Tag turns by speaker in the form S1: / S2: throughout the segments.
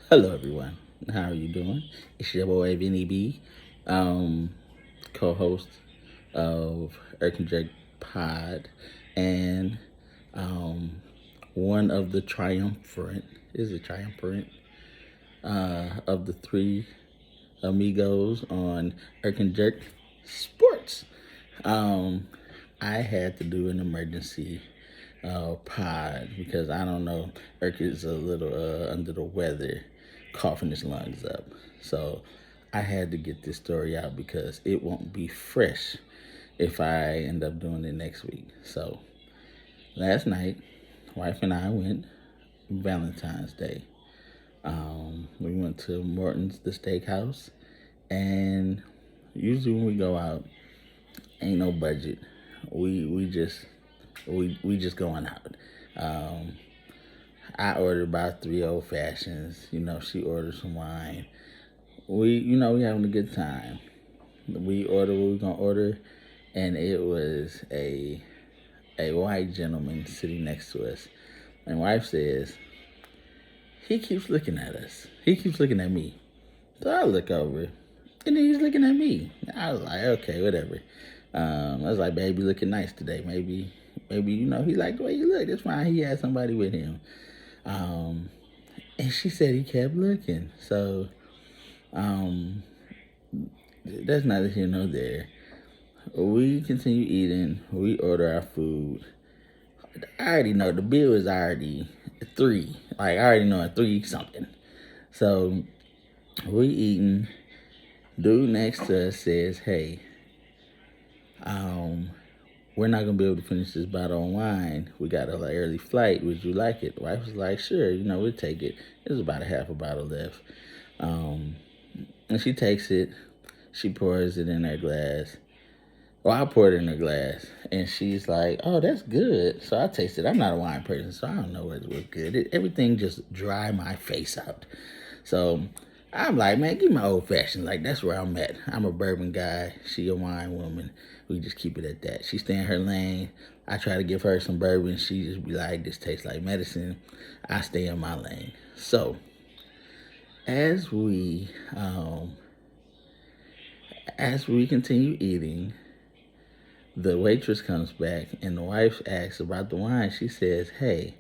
S1: Hello, everyone. How are you doing? It's your boy Vinny B, um, co-host of Erkin Jerk Pod, and um, one of the triumphant of the three amigos on Erkin Jerk Sports. Um, I had to do an emergency pod because I don't know. Eric is a little under the weather, coughing his lungs up. So I had to get this story out because it won't be fresh if I end up doing it next week. So last night, wife and I went Valentine's Day. We went to Morton's, the steakhouse, and usually when we go out, ain't no budget. We just going out. Um, I ordered about three old fashions. She ordered some wine. We having a good time. We ordered what we gonna order, and it was a white gentleman sitting next to us. And wife says he keeps looking at us. He keeps looking at me. So I look over, and then he's looking at me. I was like, okay, whatever. I was like, baby, looking nice today. Maybe he liked the way you look. That's fine. He had somebody with him. Um, and she said he kept looking. So um, that's neither here nor there. We continue eating. We order our food. I already know the bill is already three. Like I already know a three something. So we eating. Dude next to us says, "Hey, um, we're not gonna be able to finish this bottle of wine. We got an early flight. Would you like it?" The wife was like, "Sure, we'll take it." There's about a half a bottle left. Um, and she takes it. She pours it in her glass. Well, I poured it in her glass, and she's like, "Oh, that's good." So I tasted. I'm not a wine person, so I don't know what was good. Everything just dry my face out. So I'm like, man, give me my old fashioned. Like that's where I'm at. I'm a bourbon guy. She a wine woman. We just keep it at that. She stay in her lane. I try to give her some bourbon. She just be like, this tastes like medicine. I stay in my lane. So as we um, as we continue eating, the waitress comes back and the wife asks about the wine. She says, "Hey,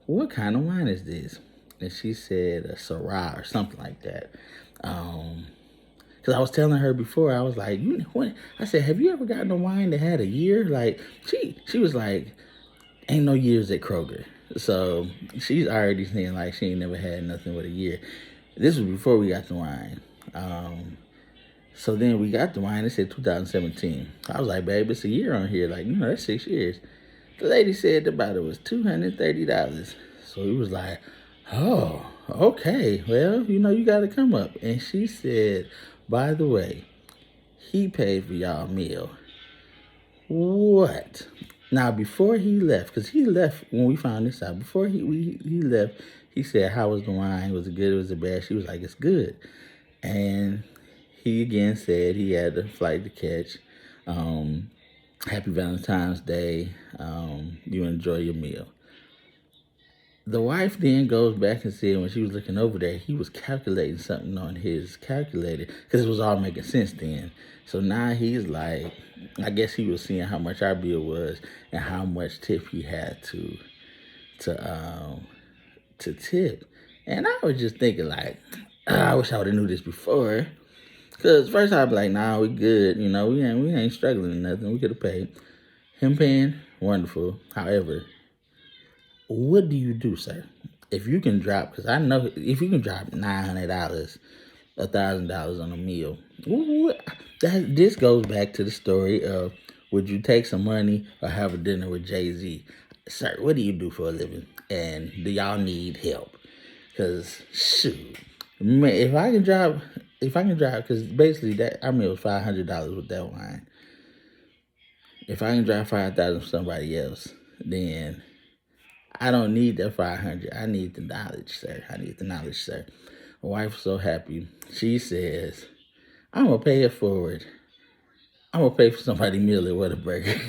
S1: what kind of wine is this?" And she said a Syrah or something like that. Um, Cause I was telling her before, I was like, you know what? I said, have you ever gotten a wine that had a year? Like she was like, ain't no years at Kroger. So she's already saying like she ain't never had nothing with a year. This was before we got the wine. Um, so then we got the wine. It said 2017. I was like, babe, it's a year on here. Like, that's 6 years. The lady said the bottle was $230. So he was like, oh, okay. Well, you got to come up. And she said, by the way, he paid for y'all meal. What? Now, before he left, because he left when we found this out, before he left, he said, how was the wine? Was it good? Was it bad? She was like, it's good. And he again said he had a flight to catch. Um, Happy Valentine's Day. You enjoy your meal. The wife then goes back and said when she was looking over there, he was calculating something on his calculator because it was all making sense then. So now he's like, I guess he was seeing how much our bill was and how much tip he had to to tip. And I was just thinking like, I wish I would have knew this before. Cause first I'd be like, nah, we good. We ain't struggling or nothing. We could have paid. Him paying, wonderful. However, what do you do, sir? If you can drop, because I know if you can drop $900, $1,000 on a meal, this goes back to the story of would you take some money or have a dinner with Jay Z, sir? What do you do for a living, and do y'all need help? Because shoot, man, if I can drop, because basically that I mean it was $500 with that wine. If I can drop 5,000 for somebody else, then I don't need that 500. I need the knowledge, sir. I need the knowledge, sir. My wife's so happy. She says, I'm gonna pay it forward. I'm gonna pay for somebody meal at Whataburger.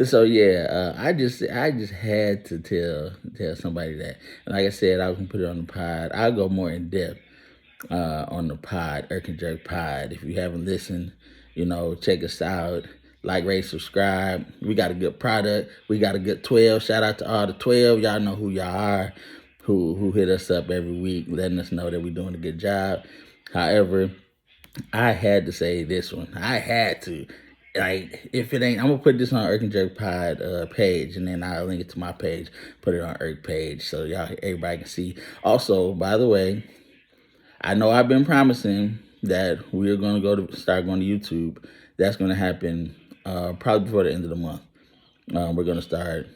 S1: So yeah, I just had to tell somebody that. And like I said, I was gonna put it on the pod. I'll go more in depth on the pod, Irk and Jerk Pod. If you haven't listened, check us out. Like, rate, subscribe. We got a good product. We got a good 12. Shout out to all the 12. Y'all know who y'all are, who hit us up every week, letting us know that we're doing a good job. However, I had to say this one. I had to. Like, if it ain't, I'm gonna put this on Irk and Jerk Pod page, and then I'll link it to my page, put it on Irk page, so y'all, everybody can see. Also, by the way, I know I've been promising that we're gonna start going to YouTube. That's gonna happen probably before the end of the month. We're gonna start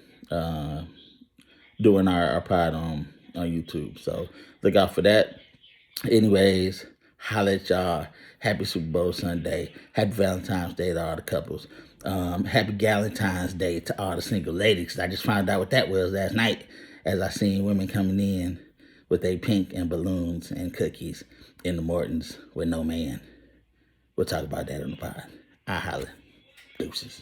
S1: doing our pod on YouTube. So look out for that. Anyways, holla at y'all. Happy Super Bowl Sunday. Happy Valentine's Day to all the couples. Happy Galentine's Day to all the single ladies. I just found out what that was last night as I seen women coming in with their pink and balloons and cookies in the Mortons with no man. We'll talk about that on the pod. I holla. Deuces.